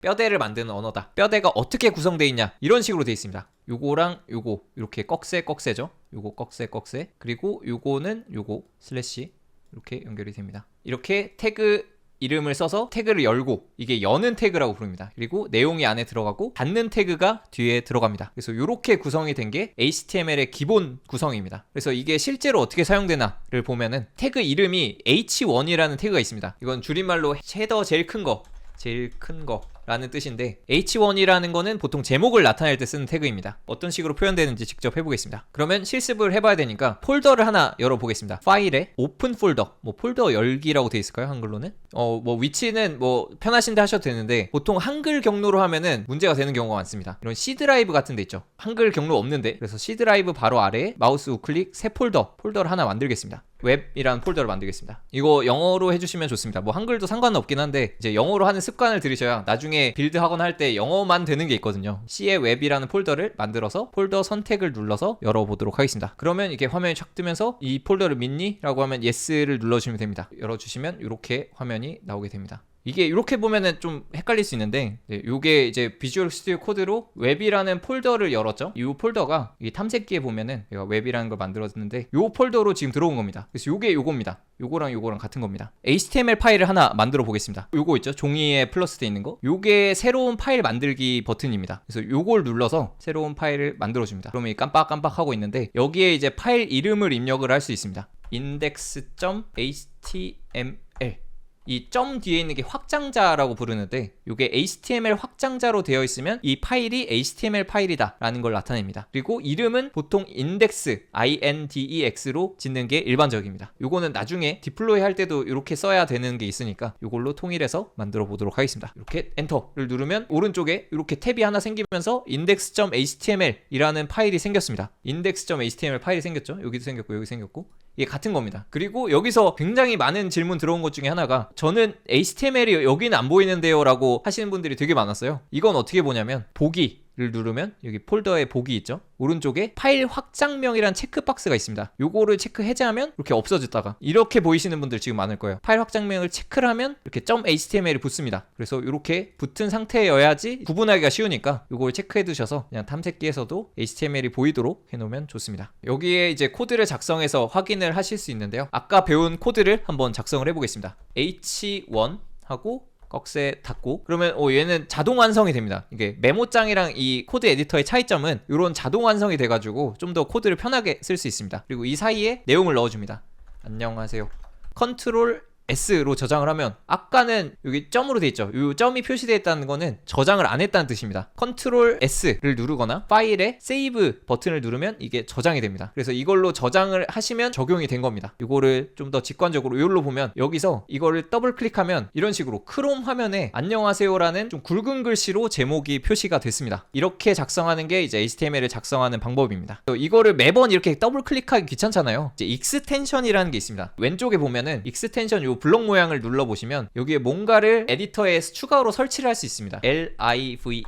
뼈대를 만드는 언어다. 뼈대가 어떻게 구성되어 있냐, 이런 식으로 되어 있습니다. 요거랑 요거 이렇게 꺽쇠죠. 요거 꺽쇠. 그리고 요거는 요거 슬래시 이렇게 연결이 됩니다. 이렇게 태그 이름을 써서 태그를 열고, 이게 여는 태그라고 부릅니다. 그리고 내용이 안에 들어가고 닫는 태그가 뒤에 들어갑니다. 그래서 이렇게 구성이 된 게 HTML의 기본 구성입니다. 그래서 이게 실제로 어떻게 사용되나를 보면은 태그 이름이 h1이라는 태그가 있습니다. 이건 줄임말로 헤더 제일 큰 거 라는 뜻인데, h1이라는 거는 보통 제목을 나타낼 때 쓰는 태그입니다. 어떤 식으로 표현되는지 직접 해보겠습니다. 그러면 실습을 해봐야 되니까 폴더를 하나 열어보겠습니다. 파일에 오픈 폴더, 뭐 폴더 열기라고 돼 있을까요? 한글로는? 뭐 위치는 뭐 편하신데 하셔도 되는데, 보통 한글 경로로 하면은 문제가 되는 경우가 많습니다. 이런 C 드라이브 같은 데 있죠. 한글 경로 없는데, 그래서 C 드라이브 바로 아래에 마우스 우클릭 새 폴더를 하나 만들겠습니다. 웹이라는 폴더를 만들겠습니다. 이거 영어로 해주시면 좋습니다. 뭐 한글도 상관은 없긴 한데, 이제 영어로 하는 습관을 들이셔야 나중에 빌드 하거나 할 때 영어만 되는 게 있거든요. C의 웹이라는 폴더를 만들어서 폴더 선택을 눌러서 열어보도록 하겠습니다. 그러면 이게 화면이 촥 뜨면서 이 폴더를 믿니? 라고 하면 yes를 눌러주시면 됩니다. 열어주시면 이렇게 화면이 나오게 됩니다. 이게 이렇게 보면은 좀 헷갈릴 수 있는데, 요게 이제 비주얼 스튜디오 코드로 웹이라는 폴더를 열었죠. 이 폴더가 이 탐색기에 보면은 제가 웹이라는 걸 만들었는데, 요 폴더로 지금 들어온 겁니다. 그래서 요게 요겁니다. 요거랑 같은 겁니다. HTML 파일을 하나 만들어 보겠습니다. 요거 있죠? 종이에 플러스 돼 있는 거. 요게 새로운 파일 만들기 버튼입니다. 그래서 요걸 눌러서 새로운 파일을 만들어 줍니다. 그러면 깜빡깜빡 하고 있는데, 여기에 이제 파일 이름을 입력을 할 수 있습니다. index.html. 이 점 뒤에 있는 게 확장자라고 부르는데, 이게 HTML 확장자로 되어 있으면 이 파일이 HTML 파일이다 라는 걸 나타냅니다. 그리고 이름은 보통 index, index로 짓는 게 일반적입니다. 요거는 나중에 디플로이 할 때도 이렇게 써야 되는 게 있으니까 요걸로 통일해서 만들어 보도록 하겠습니다. 이렇게 엔터를 누르면 오른쪽에 이렇게 탭이 하나 생기면서 index.html 이라는 파일이 생겼습니다. index.html 파일이 생겼죠. 여기도 생겼고 여기 생겼고, 이게 같은 겁니다. 그리고 여기서 굉장히 많은 질문 들어온 것 중에 하나가, 저는 HTML이 여기는 안 보이는데요 라고 하시는 분들이 되게 많았어요. 이건 어떻게 보냐면, 보기를 누르면 여기 폴더에 보기 있죠. 오른쪽에 파일 확장명이란 체크박스가 있습니다. 요거를 체크 해제하면 이렇게 없어졌다가 이렇게 보이시는 분들 지금 많을 거예요. 파일 확장명을 체크를 하면 이렇게 .html이 붙습니다. 그래서 이렇게 붙은 상태여야지 구분하기가 쉬우니까 요걸 체크해 두셔서 그냥 탐색기에서도 HTML이 보이도록 해놓으면 좋습니다. 여기에 이제 코드를 작성해서 확인을 하실 수 있는데요. 아까 배운 코드를 한번 작성을 해보겠습니다. h1 하고 꺽쇠 닫고, 그러면 얘는 자동 완성이 됩니다. 이게 메모장이랑 이 코드 에디터의 차이점은 이런 자동 완성이 돼가지고 좀 더 코드를 편하게 쓸 수 있습니다. 그리고 이 사이에 내용을 넣어줍니다. 안녕하세요. 컨트롤 S로 저장을 하면, 아까는 여기 점으로 돼 있죠. 이 점이 표시되어 있다는 거는 저장을 안 했다는 뜻입니다. 컨트롤 S를 누르거나 파일에 세이브 버튼을 누르면 이게 저장이 됩니다. 그래서 이걸로 저장을 하시면 적용이 된 겁니다. 이거를 좀 더 직관적으로 이걸로 보면, 여기서 이거를 더블 클릭하면 이런 식으로 크롬 화면에 안녕하세요라는 좀 굵은 글씨로 제목이 표시가 됐습니다. 이렇게 작성하는 게 이제 HTML을 작성하는 방법입니다. 이거를 매번 이렇게 더블 클릭하기 귀찮잖아요. 이제 익스텐션이라는 게 있습니다. 왼쪽에 보면은 익스텐션 요 블록 모양을 눌러보시면 여기에 뭔가를 에디터에 추가로 설치를 할 수 있습니다. live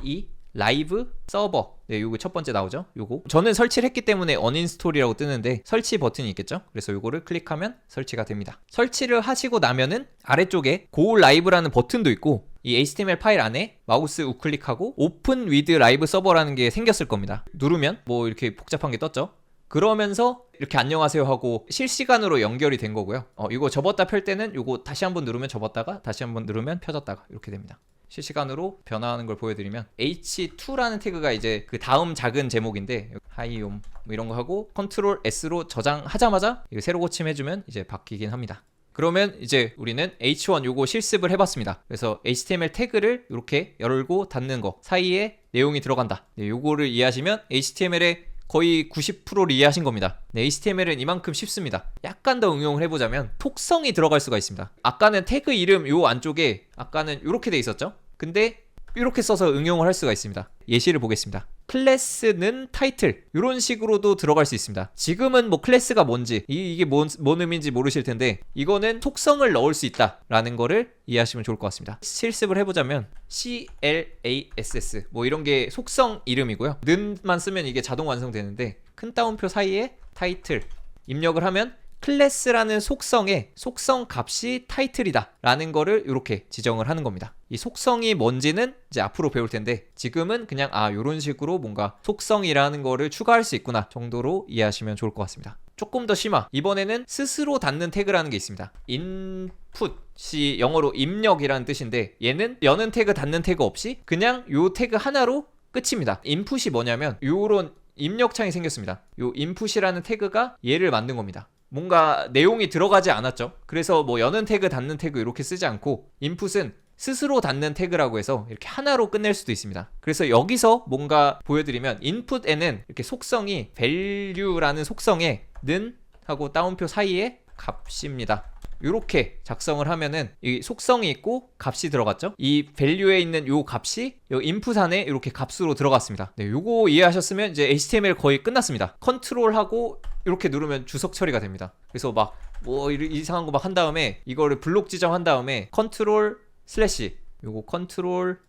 라이브 서버, 요거 첫 번째 나오죠. 요거 저는 설치를 했기 때문에 uninstall이라고 뜨는데, 설치 버튼이 있겠죠. 그래서 요거를 클릭하면 설치가 됩니다. 설치를 하시고 나면은 아래쪽에 go live라는 버튼도 있고, 이 HTML 파일 안에 마우스 우클릭하고 open with live server라는 게 생겼을 겁니다. 누르면 뭐 이렇게 복잡한 게 떴죠. 그러면서 이렇게 안녕하세요 하고 실시간으로 연결이 된 거고요. 이거 접었다 펼 때는 요거 다시 한번 누르면 접었다가 다시 한번 누르면 펴졌다가 이렇게 됩니다. 실시간으로 변화하는 걸 보여드리면, h2라는 태그가 이제 그 다음 작은 제목인데, 하이옴 뭐 이런 거 하고 컨트롤 S로 저장하자마자 이거 새로 고침해주면 이제 바뀌긴 합니다. 그러면 이제 우리는 h1 요거 실습을 해봤습니다. 그래서 HTML 태그를 이렇게 열고 닫는 거 사이에 내용이 들어간다. 요거를 이해하시면 HTML의 거의 90%를 이해하신 겁니다. HTML은 이만큼 쉽습니다. 약간 더 응용을 해보자면 톡성이 들어갈 수가 있습니다. 아까는 태그 이름 요 안쪽에 아까는 이렇게 돼 있었죠. 근데 이렇게 써서 응용을 할 수가 있습니다. 예시를 보겠습니다. 클래스는 타이틀, 이런 식으로도 들어갈 수 있습니다. 지금은 뭐 클래스가 뭔지 이게 뭔 의미인지 모르실 텐데, 이거는 속성을 넣을 수 있다라는 거를 이해하시면 좋을 것 같습니다. 실습을 해보자면 class 뭐 이런 게 속성 이름이고요. 는만 쓰면 이게 자동 완성되는데, 큰 따옴표 사이에 타이틀 입력을 하면 클래스라는 속성의 속성 값이 타이틀이다 라는 거를 이렇게 지정을 하는 겁니다. 이 속성이 뭔지는 이제 앞으로 배울 텐데 지금은 그냥 요런 식으로 뭔가 속성이라는 거를 추가할 수 있구나 정도로 이해하시면 좋을 것 같습니다. 조금 더 심화. 이번에는 스스로 닫는 태그라는 게 있습니다. input이 영어로 입력이라는 뜻인데 얘는 여는 태그 닫는 태그 없이 그냥 요 태그 하나로 끝입니다. input이 뭐냐면 요런 입력창이 생겼습니다. 요 input이라는 태그가 얘를 만든 겁니다. 뭔가 내용이 들어가지 않았죠. 그래서 뭐 여는 태그 닫는 태그 이렇게 쓰지 않고 input은 스스로 닫는 태그라고 해서 이렇게 하나로 끝낼 수도 있습니다. 그래서 여기서 뭔가 보여드리면 input에는 이렇게 속성이 value라는 속성에 는 하고 따옴표 사이에 값입니다. 이렇게 작성을 하면은 이 속성이 있고 값이 들어갔죠. 이 value에 있는 요 값이 요 input 안에 이렇게 값으로 들어갔습니다. 네, 요거 이해하셨으면 이제 HTML 거의 끝났습니다. 컨트롤하고 이렇게 누르면 주석 처리가 됩니다. 그래서 막 뭐 이상한 거 막 한 다음에 이거를 블록 지정한 다음에 컨트롤 슬래시 요거 컨트롤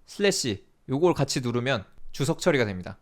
슬래시 요걸 같이 누르면 주석 처리가 됩니다.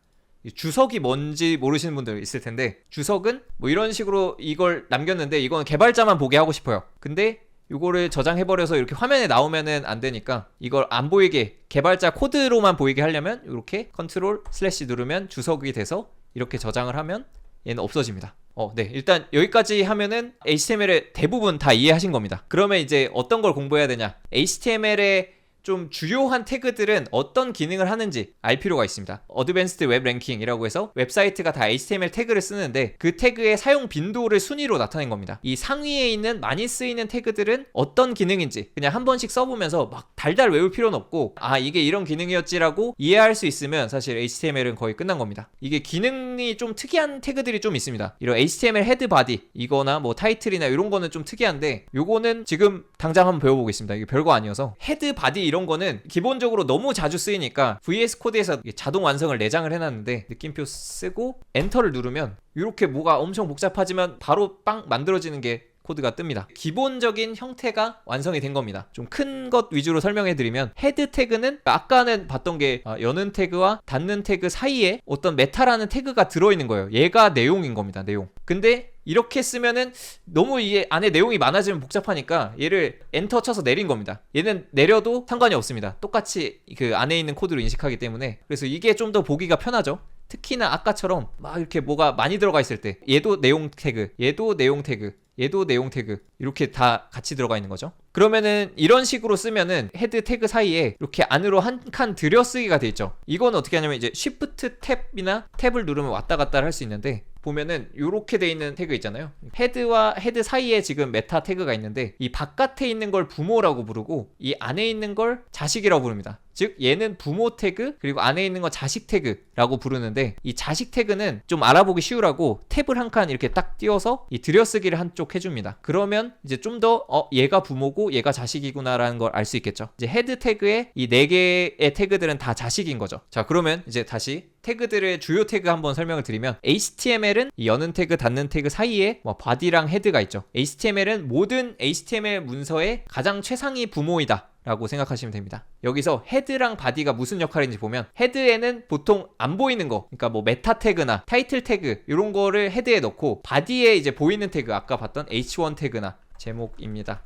주석이 뭔지 모르시는 분들 있을 텐데 주석은 뭐 이런 식으로 이걸 남겼는데 이건 개발자만 보게 하고 싶어요. 근데 이거를 저장해버려서 이렇게 화면에 나오면은 안 되니까 이걸 안 보이게 개발자 코드로만 보이게 하려면 이렇게 컨트롤 슬래시 누르면 주석이 돼서 이렇게 저장을 하면 얘는 없어집니다. 네. 일단 여기까지 하면은 HTML의 대부분 다 이해하신 겁니다. 그러면 이제 어떤 걸 공부해야 되냐? HTML의 좀 주요한 태그들은 어떤 기능을 하는지 알 필요가 있습니다. 어드밴스드 웹 랭킹이라고 해서 웹사이트가 다 HTML 태그를 쓰는데 그 태그의 사용 빈도를 순위로 나타낸 겁니다. 이 상위에 있는 많이 쓰이는 태그들은 어떤 기능인지 그냥 한 번씩 써보면서 막 달달 외울 필요는 없고 이게 이런 기능이었지라고 이해할 수 있으면 사실 HTML은 거의 끝난 겁니다. 이게 기능이 좀 특이한 태그들이 좀 있습니다. 이런 HTML 헤드 바디 이거나 뭐 타이틀이나 이런 거는 좀 특이한데 요거는 지금 당장 한번 배워보겠습니다. 이게 별거 아니어서 헤드 바디 이런 거는 기본적으로 너무 자주 쓰이니까 VS 코드에서 자동 완성을 내장을 해놨는데 느낌표 쓰고 엔터를 누르면 이렇게 뭐가 엄청 복잡하지만 바로 빵 만들어지는 게 코드가 뜹니다. 기본적인 형태가 완성이 된 겁니다. 좀 큰 것 위주로 설명해 드리면 헤드 태그는 아까는 봤던 게 여는 태그와 닫는 태그 사이에 어떤 메타라는 태그가 들어있는 거예요. 얘가 내용인 겁니다. 내용. 근데 이렇게 쓰면은 너무 이 안에 내용이 많아지면 복잡하니까 얘를 엔터 쳐서 내린 겁니다. 얘는 내려도 상관이 없습니다. 똑같이 그 안에 있는 코드로 인식하기 때문에 그래서 이게 좀 더 보기가 편하죠. 특히나 아까처럼 막 이렇게 뭐가 많이 들어가 있을 때 얘도 내용 태그, 얘도 내용 태그, 얘도 내용 태그 이렇게 다 같이 들어가 있는 거죠. 그러면은 이런 식으로 쓰면은 헤드 태그 사이에 이렇게 안으로 한 칸 들여쓰기가 돼 있죠. 이건 어떻게 하냐면 이제 Shift 탭이나 탭을 누르면 왔다 갔다 할 수 있는데 보면은 이렇게 돼 있는 태그 있잖아요. 헤드와 헤드 사이에 지금 메타 태그가 있는데 이 바깥에 있는 걸 부모라고 부르고 이 안에 있는 걸 자식이라고 부릅니다. 즉 얘는 부모 태그 그리고 안에 있는 건 자식 태그라고 부르는데 이 자식 태그는 좀 알아보기 쉬우라고 탭을 한 칸 이렇게 딱 띄워서 이 들여쓰기를 한쪽 해줍니다. 그러면 이제 좀 더 얘가 부모고 얘가 자식이구나 라는 걸 알 수 있겠죠. 이제 헤드 태그의 이 4개의 태그들은 다 자식인 거죠. 자 그러면 이제 다시 태그들의 주요 태그 한번 설명을 드리면 HTML은 이 여는 태그 닫는 태그 사이에 뭐 body랑 헤드가 있죠. HTML은 모든 HTML 문서의 가장 최상위 부모이다 라고 생각하시면 됩니다. 여기서 헤드랑 바디가 무슨 역할인지 보면 헤드에는 보통 안 보이는 거 그러니까 뭐 메타 태그나 타이틀 태그 이런 거를 헤드에 넣고 바디에 이제 보이는 태그 아까 봤던 h1 태그나 제목입니다.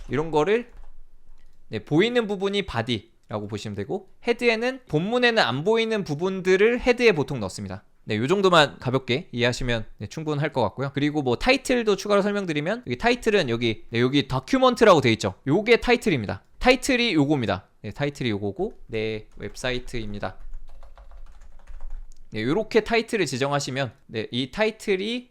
이런 거를 보이는 부분이 바디라고 보시면 되고 헤드에는 본문에는 안 보이는 부분들을 헤드에 보통 넣습니다. 요 정도만 가볍게 이해하시면 충분할 것 같고요. 그리고 뭐 타이틀도 추가로 설명드리면 여기 타이틀은 여기 다큐먼트라고 되어 있죠. 요게 타이틀입니다. 타이틀이 요겁니다. 타이틀이 요거고 내 웹사이트입니다. 요렇게 타이틀을 지정하시면 이 타이틀이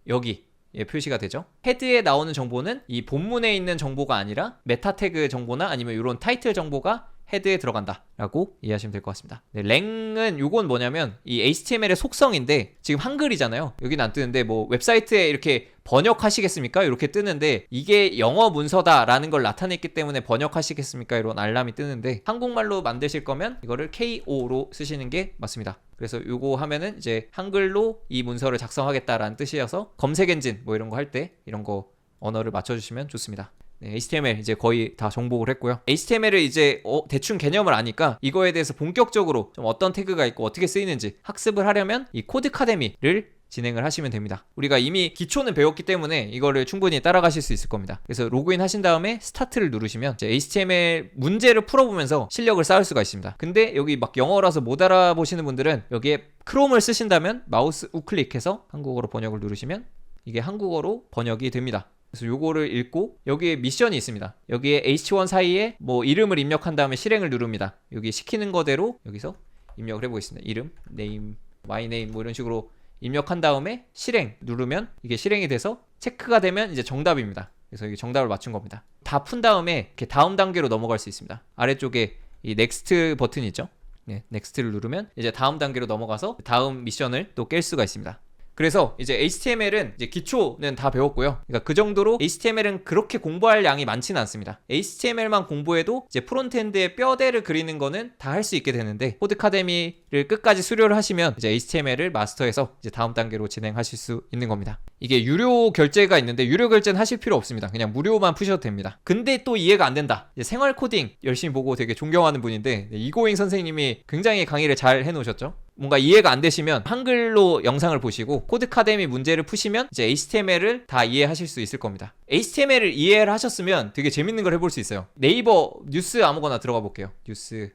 여기 표시가 되죠. 헤드에 나오는 정보는 이 본문에 있는 정보가 아니라 메타 태그 정보나 아니면 이런 타이틀 정보가 헤드에 들어간다 라고 이해하시면 될 것 같습니다. 랭은 요건 뭐냐면 이 HTML의 속성인데 지금 한글이잖아요. 여기는 안 뜨는데 뭐 웹사이트에 이렇게 번역하시겠습니까? 이렇게 뜨는데 이게 영어 문서다 라는 걸 나타냈기 때문에 번역하시겠습니까? 이런 알람이 뜨는데 한국말로 만드실 거면 이거를 KO로 쓰시는 게 맞습니다. 그래서 요거 하면은 이제 한글로 이 문서를 작성하겠다라는 뜻이어서 검색 엔진 뭐 이런 거 할 때 이런 거 언어를 맞춰주시면 좋습니다. HTML 이제 거의 다 정복을 했고요. HTML을 이제 대충 개념을 아니까 이거에 대해서 본격적으로 좀 어떤 태그가 있고 어떻게 쓰이는지 학습을 하려면 이 코드카데미를 진행을 하시면 됩니다. 우리가 이미 기초는 배웠기 때문에 이거를 충분히 따라가실 수 있을 겁니다. 그래서 로그인 하신 다음에 스타트를 누르시면 이제 HTML 문제를 풀어보면서 실력을 쌓을 수가 있습니다. 근데 여기 막 영어라서 못 알아보시는 분들은 여기에 크롬을 쓰신다면 마우스 우클릭해서 한국어로 번역을 누르시면 이게 한국어로 번역이 됩니다. 그래서 요거를 읽고 여기에 미션이 있습니다. 여기에 H1 사이에 뭐 이름을 입력한 다음에 실행을 누릅니다. 여기 시키는 거대로 여기서 입력을 해보겠습니다. 이름, name, my name 뭐 이런 식으로 입력한 다음에 실행 누르면 이게 실행이 돼서 체크가 되면 이제 정답입니다. 그래서 이게 정답을 맞춘 겁니다. 다 푼 다음에 이렇게 다음 단계로 넘어갈 수 있습니다. 아래쪽에 이 next 버튼이 있죠. 네, next를 누르면 이제 다음 단계로 넘어가서 다음 미션을 또 깰 수가 있습니다. 그래서 이제 HTML은 이제 기초는 다 배웠고요. 그러니까 그 정도로 HTML은 그렇게 공부할 양이 많지는 않습니다. HTML만 공부해도 이제 프론트엔드의 뼈대를 그리는 거는 다 할 수 있게 되는데 코드카데미를 끝까지 수료를 하시면 이제 HTML을 마스터해서 이제 다음 단계로 진행하실 수 있는 겁니다. 이게 유료 결제가 있는데 유료 결제는 하실 필요 없습니다. 그냥 무료만 푸셔도 됩니다. 근데 또 이해가 안 된다. 이제 생활 코딩 열심히 보고 되게 존경하는 분인데 이고잉 선생님이 굉장히 강의를 잘 해놓으셨죠. 뭔가 이해가 안 되시면 한글로 영상을 보시고 코드카데미 문제를 푸시면 이제 HTML을 다 이해하실 수 있을 겁니다. HTML을 이해를 하셨으면 되게 재밌는 걸 해볼 수 있어요. 네이버 뉴스 아무거나 들어가 볼게요. 뉴스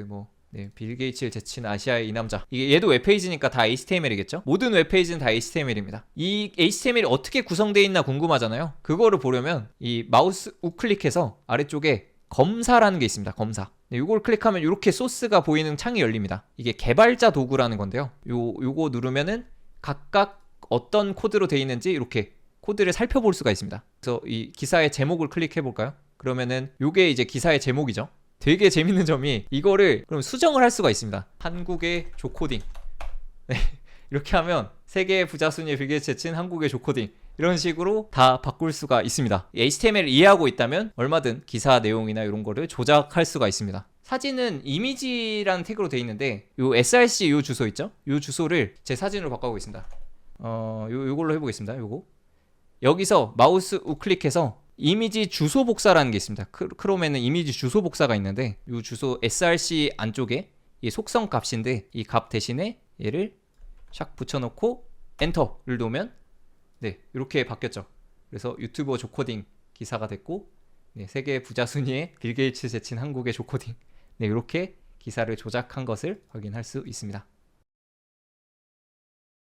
뭐 네, 빌 게이츠를 제친 아시아의 이 남자. 이게 얘도 웹페이지니까 다 HTML이겠죠? 모든 웹페이지는 다 HTML입니다. 이 HTML이 어떻게 구성되어 있나 궁금하잖아요. 그거를 보려면 이 마우스 우클릭해서 아래쪽에 검사라는 게 있습니다. 검사. 네, 이걸 클릭하면 이렇게 소스가 보이는 창이 열립니다. 이게 개발자 도구라는 건데요. 요거 누르면은 각각 어떤 코드로 되어 있는지 이렇게 코드를 살펴볼 수가 있습니다. 그래서 이 기사의 제목을 클릭해 볼까요? 그러면은 요게 이제 기사의 제목이죠. 되게 재밌는 점이 이거를 그럼 수정을 할 수가 있습니다. 한국의 조코딩. 네, 이렇게 하면 세계 부자 순위에 빌 게이츠 제친 한국의 조코딩. 이런 식으로 다 바꿀 수가 있습니다. HTML을 이해하고 있다면 얼마든 기사 내용이나 이런 거를 조작할 수가 있습니다. 사진은 이미지라는 태그로 되어 있는데 요 src 요 주소 있죠? 요 주소를 제 사진으로 바꿔보겠습니다. 요걸로 해보겠습니다. 요거 여기서 마우스 우클릭해서 이미지 주소 복사라는 게 있습니다. 크롬에는 이미지 주소 복사가 있는데 요 주소 src 안쪽에 이 속성 값인데 이 값 대신에 얘를 샥 붙여놓고 엔터를 놓으면 네, 이렇게 바뀌었죠. 그래서 유튜버 조코딩 기사가 됐고 네, 세계 부자 순위에 빌 게이츠 제친 한국의 조코딩 네, 이렇게 기사를 조작한 것을 확인할 수 있습니다.